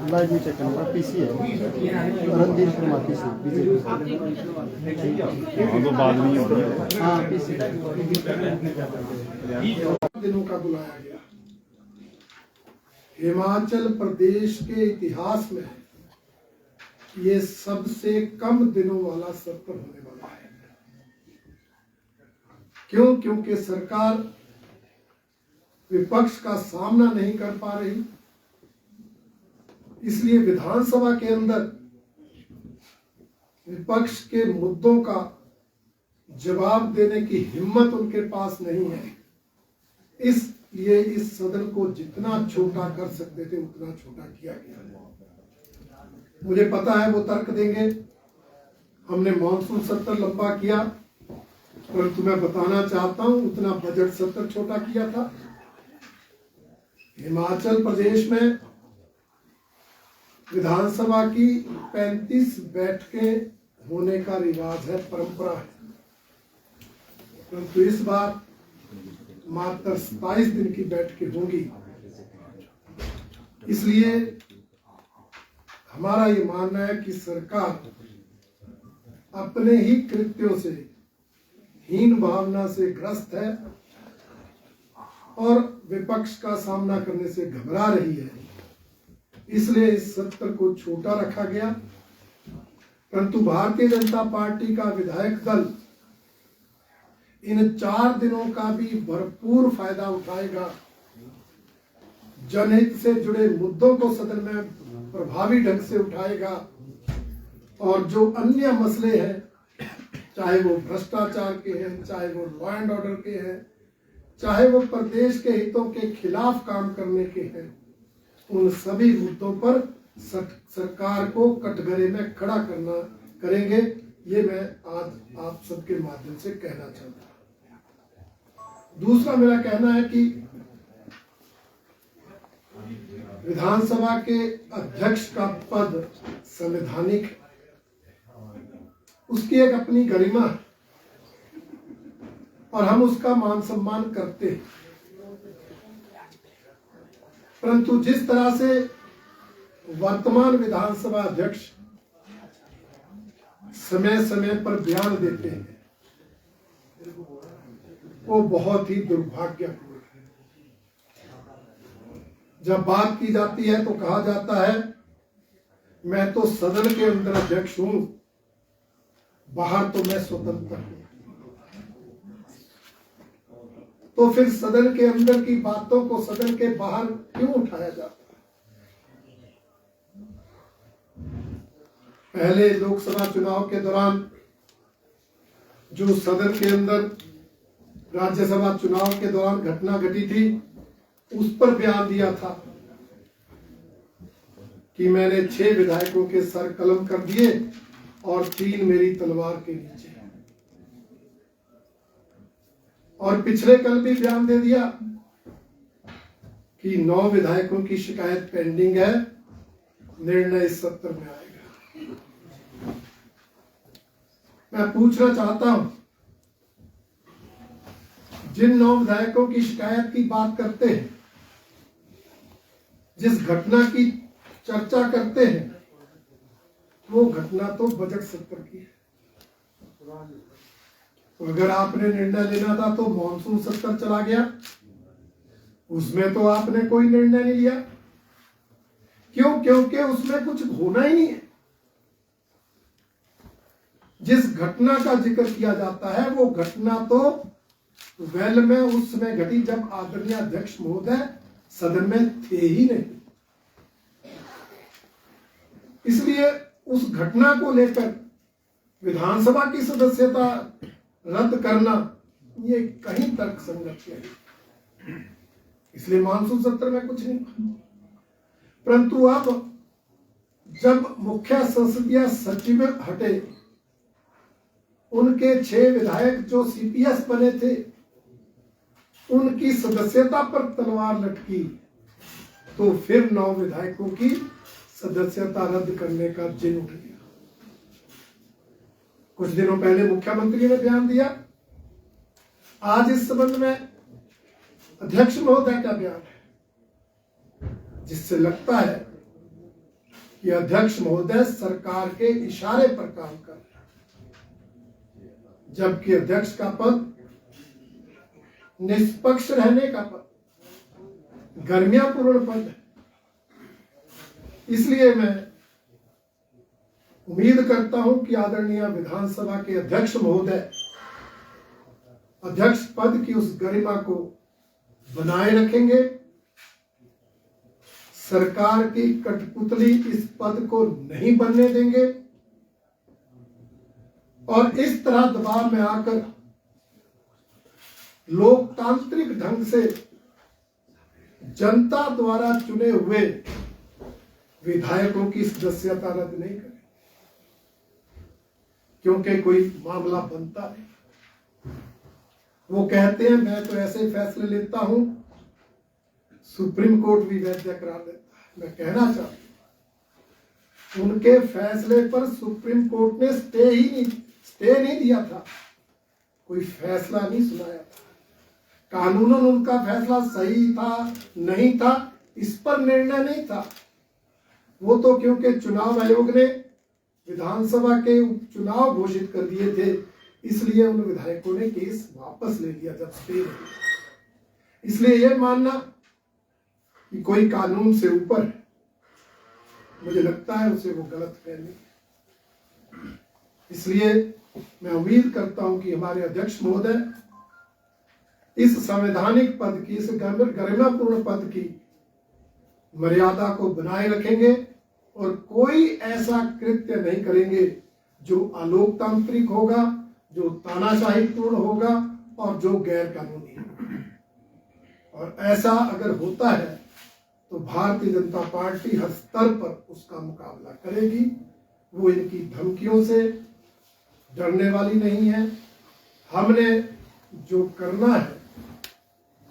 Live में check करना PC है रणदीप कुमार पीसी बीजेपी तो बाद में हाँ पीसी दिनों का बुलाया गया। हिमाचल प्रदेश के इतिहास में ये सबसे कम दिनों वाला सत्र होने वाला है। क्यों? क्योंकि सरकार विपक्ष का सामना नहीं कर पा रही, इसलिए विधानसभा के अंदर विपक्ष के मुद्दों का जवाब देने की हिम्मत उनके पास नहीं है। इसलिए इस सदन को जितना छोटा कर सकते थे उतना छोटा किया गया। मुझे पता है वो तर्क देंगे, हमने मॉनसून सत्र लंबा किया, परंतु मैं बताना चाहता हूं उतना बजट सत्र छोटा किया था। हिमाचल प्रदेश में विधानसभा की 35 बैठकें होने का रिवाज है, परंपरा है, परंतु इस बार मात्र 27 दिन की बैठकें होंगी। इसलिए हमारा ये मानना है कि सरकार अपने ही कृत्यों से, हीन भावना से ग्रस्त है और विपक्ष का सामना करने से घबरा रही है। इसलिए इस सत्र को छोटा रखा गया, परंतु भारतीय जनता पार्टी का विधायक दल इन 4 दिनों का भी भरपूर फायदा उठाएगा। जनहित से जुड़े मुद्दों को सदन में प्रभावी ढंग से उठाएगा और जो अन्य मसले हैं, चाहे वो भ्रष्टाचार के हैं, चाहे वो लॉ एंड ऑर्डर के हैं, चाहे वो प्रदेश के हितों के खिलाफ काम करने के हैं, उन सभी मुद्दों पर सरकार को कटघरे में खड़ा करेंगे। ये मैं आज आप सबके माध्यम से कहना चाहता हूं। दूसरा मेरा कहना है कि विधानसभा के अध्यक्ष का पद संवैधानिक है, उसकी एक अपनी गरिमा है और हम उसका मान सम्मान करते हैं, परंतु जिस तरह से वर्तमान विधानसभा अध्यक्ष समय समय पर बयान देते हैं वो बहुत ही दुर्भाग्यपूर्ण है। जब बात की जाती है तो कहा जाता है मैं तो सदन के अंदर अध्यक्ष हूं, बाहर तो मैं स्वतंत्र हूं। तो फिर सदन के अंदर की बातों को सदन के बाहर क्यों उठाया जाता है? पहले लोकसभा चुनाव के दौरान जो सदन के अंदर राज्यसभा चुनाव के दौरान घटना घटी थी, उस पर बयान दिया था कि मैंने 6 विधायकों के सर कलम कर दिए और 3 मेरी तलवार के नीचे। और पिछले कल भी बयान दे दिया कि 9 विधायकों की शिकायत पेंडिंग है, निर्णय इस सत्र में आएगा। मैं पूछना चाहता हूं, जिन 9 विधायकों की शिकायत की बात करते हैं, जिस घटना की चर्चा करते हैं, वो घटना तो बजट सत्र की है। तो अगर आपने निर्णय लेना था तो मॉनसून सत्र चला गया, उसमें तो आपने कोई निर्णय नहीं लिया। क्यों? क्योंकि उसमें कुछ होना ही नहीं है। जिस घटना का जिक्र किया जाता है वो घटना तो वेल में उस समय घटी जब आदरणीय अध्यक्ष महोदय सदन में थे ही नहीं। इसलिए उस घटना को लेकर विधानसभा की सदस्यता रद्द करना ये कहीं तर्कसंगत नहीं। इसलिए मानसून सत्र में कुछ नहीं। परंतु अब जब मुख्य संसदीय सचिव हटे, उनके 6 विधायक जो सीपीएस बने थे, उनकी सदस्यता पर तलवार लटकी, तो फिर 9 विधायकों की सदस्यता रद्द करने का जिन उठ गया। कुछ दिनों पहले मुख्यमंत्री ने बयान दिया, आज इस संबंध में अध्यक्ष महोदय का बयान है, जिससे लगता है कि अध्यक्ष महोदय सरकार के इशारे पर काम कर रहे हैं, जबकि अध्यक्ष का पद निष्पक्ष रहने का पद, गर्मियापूर्ण पद है। इसलिए मैं उम्मीद करता हूं कि आदरणीय विधानसभा के अध्यक्ष महोदय अध्यक्ष पद की उस गरिमा को बनाए रखेंगे, सरकार की कठपुतली इस पद को नहीं बनने देंगे और इस तरह दबाव में आकर लोकतांत्रिक ढंग से जनता द्वारा चुने हुए विधायकों की सदस्यता रद्द नहीं करें, क्योंकि कोई मामला बनता नहीं। वो कहते हैं मैं तो ऐसे फैसले लेता हूं, सुप्रीम कोर्ट भी वैध करार देता है। मैं कहना चाहता हूं उनके फैसले पर सुप्रीम कोर्ट ने स्टे नहीं दिया था, कोई फैसला नहीं सुनाया था। कानूनन उनका फैसला सही था नहीं था इस पर निर्णय नहीं था। वो तो क्योंकि चुनाव आयोग ने विधानसभा के उपचुनाव घोषित कर दिए थे, इसलिए उन विधायकों ने केस वापस ले लिया जब स्टे नहीं। इसलिए यह मानना कि कोई कानून से ऊपर है, मुझे लगता है उसे वो गलत फहमी है। इसलिए मैं उम्मीद करता हूं कि हमारे अध्यक्ष महोदय इस संवैधानिक पद की, इस गरिमापूर्ण पद की मर्यादा को बनाए रखेंगे और कोई ऐसा कृत्य नहीं करेंगे जो अलोकतांत्रिक होगा, जो तानाशाही पूर्ण होगा और जो गैर कानूनी होगा। और ऐसा अगर होता है तो भारतीय जनता पार्टी हर स्तर पर उसका मुकाबला करेगी। वो इनकी धमकियों से डरने वाली नहीं है। हमने जो करना है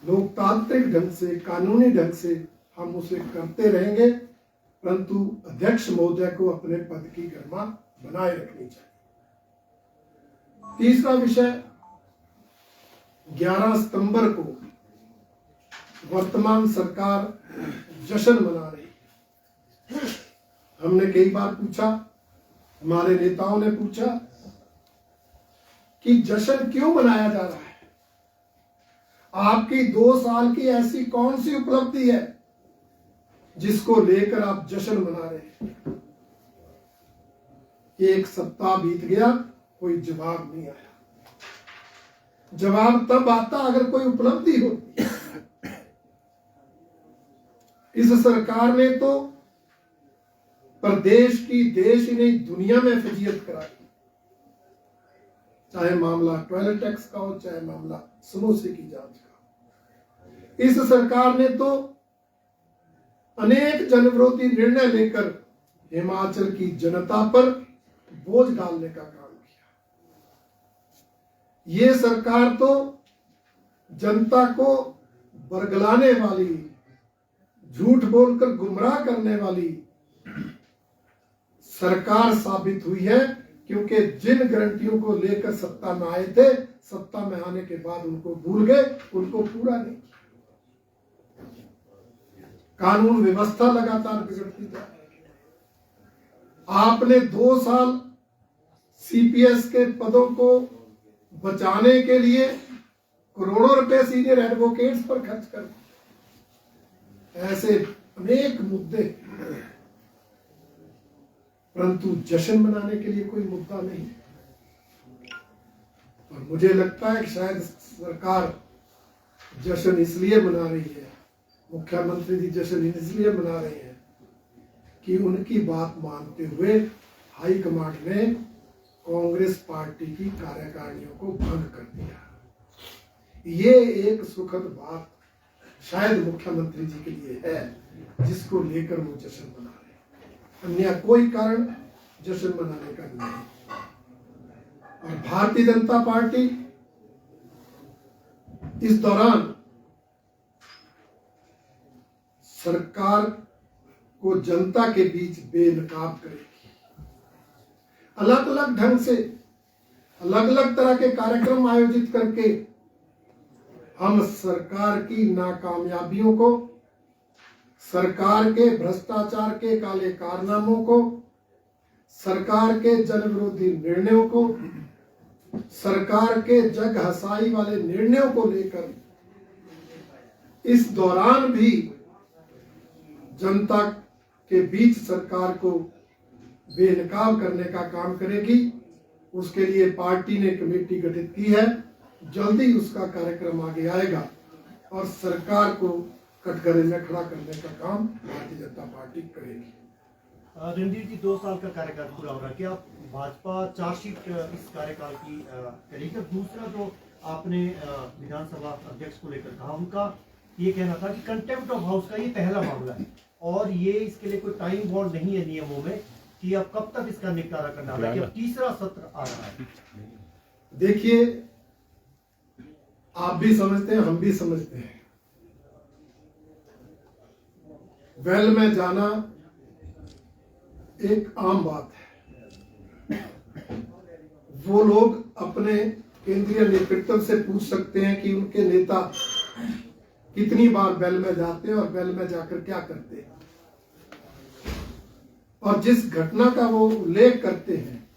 लोकतांत्रिक ढंग से, कानूनी ढंग से हम उसे करते रहेंगे, परंतु अध्यक्ष महोदय को अपने पद की गरिमा बनाए रखनी चाहिए। तीसरा विषय, 11 सितंबर को वर्तमान सरकार जश्न मना रही है। हमने कई बार पूछा, हमारे नेताओं ने पूछा कि जश्न क्यों मनाया जा रहा है? आपकी 2 साल की ऐसी कौन सी उपलब्धि है जिसको लेकर आप जश्न मना रहे हैं? 1 सप्ताह बीत गया, कोई जवाब नहीं आया। जवाब तब आता अगर कोई उपलब्धि होती। इस सरकार ने तो प्रदेश की, देश ही नहीं दुनिया में फजीयत कराई, चाहे मामला टॉयलेट टैक्स का हो, चाहे मामला समोसे की जांच का। इस सरकार ने तो अनेक जनविरोधी निर्णय लेकर हिमाचल की जनता पर बोझ डालने का काम किया। ये सरकार तो जनता को बरगलाने वाली, झूठ बोलकर गुमराह करने वाली सरकार साबित हुई है, क्योंकि जिन गारंटियों को लेकर सत्ता में आए थे, सत्ता में आने के बाद उनको भूल गए, उनको पूरा नहीं किया। कानून व्यवस्था लगातार बिगड़ती जा रही है। आपने 2 साल सीपीएस के पदों को बचाने के लिए करोड़ों रुपए सीनियर एडवोकेट्स पर खर्च कर दिए। ऐसे अनेक मुद्दे, परंतु जश्न मनाने के लिए कोई मुद्दा नहीं। और मुझे लगता है कि शायद सरकार जश्न इसलिए मना रही है, मुख्यमंत्री जी जश्न इसलिए मना रहे हैं कि उनकी बात मानते हुए हाईकमांड ने कांग्रेस पार्टी की कार्यकारिणियों को भंग कर दिया। ये एक सुखद बात शायद मुख्यमंत्री जी के लिए है, जिसको लेकर वो जश्न मना रहे हैं। अन्य कोई कारण जश्न मनाने का नहीं। और भारतीय जनता पार्टी इस दौरान सरकार को जनता के बीच बेनकाब करेगी। अलग अलग ढंग से अलग अलग तरह के कार्यक्रम आयोजित करके हम सरकार की नाकामयाबियों को, सरकार के भ्रष्टाचार के काले कारनामों को, सरकार के जन विरोधी निर्णयों को, सरकार के जग हसाई वाले निर्णयों को लेकर इस दौरान भी जनता के बीच सरकार को बेनकाब करने का काम करेगी। उसके लिए पार्टी ने कमेटी गठित की है। जल्दी उसका कार्यक्रम आगे आएगा और सरकार को कटघरे में खड़ा करने का काम भारतीय जनता पार्टी करेगी। रणधीर जी, 2 साल का कार्यकाल पूरा हो रहा है, क्या भाजपा चार्जशीट इस कार्यकाल की करेगी? दूसरा जो आपने विधानसभा अध्यक्ष को लेकर कहा, उनका ये कहना था कि कंटेम्प्ट ऑफ हाउस का ये पहला मामला है और ये इसके लिए कोई टाइम बॉन्ड नहीं है नियमों में कि अब कब तक इसका निपटारा करना है, कि अब तीसरा सत्र आ रहा है। देखिए, आप भी समझते हैं, हम भी समझते हैं, वेल में जाना एक आम बात है। वो लोग अपने केंद्रीय नेतृत्व से पूछ सकते हैं कि उनके नेता कितनी बार बेल में जाते हैं और बेल में जाकर क्या करते हैं। और जिस घटना का वो उल्लेख करते हैं,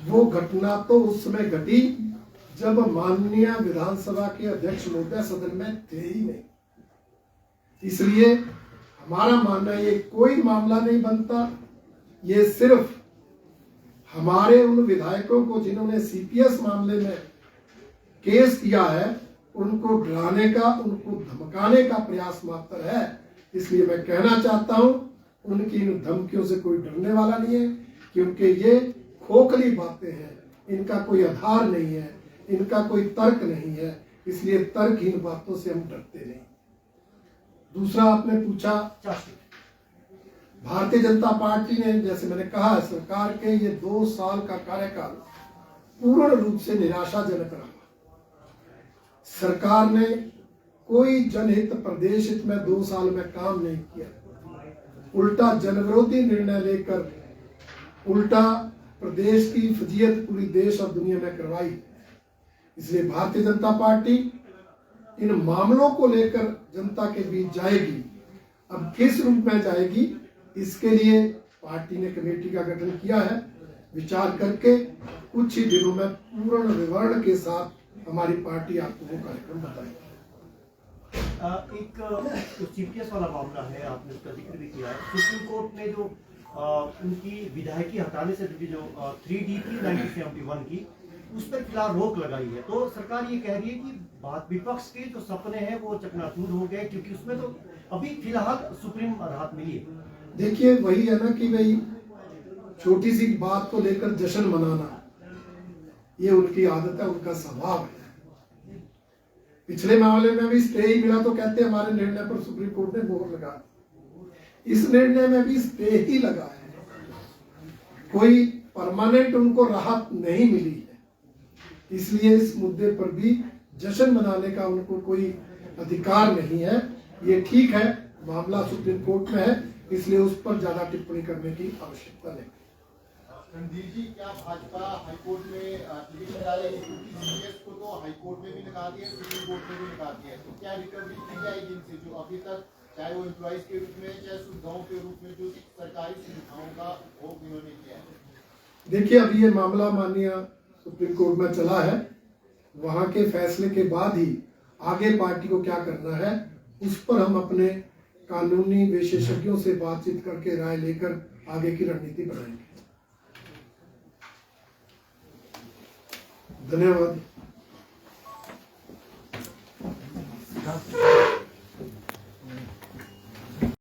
वो घटना तो उस समय घटी जब माननीय विधानसभा के अध्यक्ष महोदय सदन में थे ही नहीं। इसलिए हमारा मानना है ये कोई मामला नहीं बनता। ये सिर्फ हमारे उन विधायकों को जिन्होंने सीपीएस मामले में केस किया है, उनको डराने का, उनको धमकाने का प्रयास मात्र है। इसलिए मैं कहना चाहता हूं, उनकी इन धमकियों से कोई डरने वाला नहीं है, क्योंकि ये खोखली बातें हैं, इनका कोई आधार नहीं है, इनका कोई तर्क नहीं है। इसलिए तर्कहीन बातों से हम डरते नहीं। दूसरा आपने पूछा, भारतीय जनता पार्टी ने, जैसे मैंने कहा, सरकार के ये 2 साल का कार्यकाल पूर्ण रूप से निराशाजनक रहा। सरकार ने कोई जनहित, प्रदेश हित में 2 साल में काम नहीं किया। उल्टा जनविरोधी निर्णय लेकर उल्टा प्रदेश की फजीयत पूरी देश और दुनिया में करवाई। इसलिए भारतीय जनता पार्टी इन मामलों को लेकर जनता के बीच जाएगी। अब किस रूप में जाएगी, इसके लिए पार्टी ने कमेटी का गठन किया है। विचार करके कुछ ही दिनों में पूर्ण विवरण के साथ हमारी पार्टी आपको वो कार्यक्रम बताएगी। एक सीपीएस वाला मामला है, आपने उसका जिक्र भी किया है। सुप्रीम कोर्ट ने जो उनकी विधायकी हटाने से जो 3DP 1971 की, उस पर फिलहाल रोक लगाई है। तो सरकार ये कह रही है कि विपक्ष के जो सपने हैं वो चकनाचूर हो गए, क्योंकि उसमें तो अभी फिलहाल सुप्रीम राहत मिली है। देखिए, वही है ना कि भाई छोटी सी बात को लेकर जश्न मनाना, ये उनकी आदत है, उनका स्वभाव है। पिछले मामले में भी स्टे ही मिला तो कहते हैं हमारे निर्णय पर सुप्रीम कोर्ट ने मोहर लगा। इस निर्णय में भी स्टे ही लगा है, कोई परमानेंट उनको राहत नहीं मिली है। इसलिए इस मुद्दे पर भी जश्न मनाने का उनको कोई अधिकार नहीं है। ये ठीक है, मामला सुप्रीम कोर्ट में है, इसलिए उस पर ज्यादा टिप्पणी करने की आवश्यकता नहीं। रणधीर जी, क्या भाजपा हाईकोर्ट में पिटीशन डालेगी? क्योंकि सीपीएस को तो हाईकोर्ट में भी निकाल दिया, सुप्रीम कोर्ट में भी निकाल दिया, तो क्या रिकवरी की जाएगी इनसे, जो अभी तक चाहे वो एम्प्लॉइज के रूप में चाहे सुविधाओं के रूप में जो सरकारी सुविधाओं का भोग इन्होंने किया है? देखिए, अभी ये मामला माननीय सुप्रीम कोर्ट में चला है। वहां के फैसले के बाद ही आगे पार्टी को क्या करना है, उस पर हम अपने कानूनी विशेषज्ञों से बातचीत करके राय लेकर आगे की रणनीति बनाएंगे। धन्यवाद।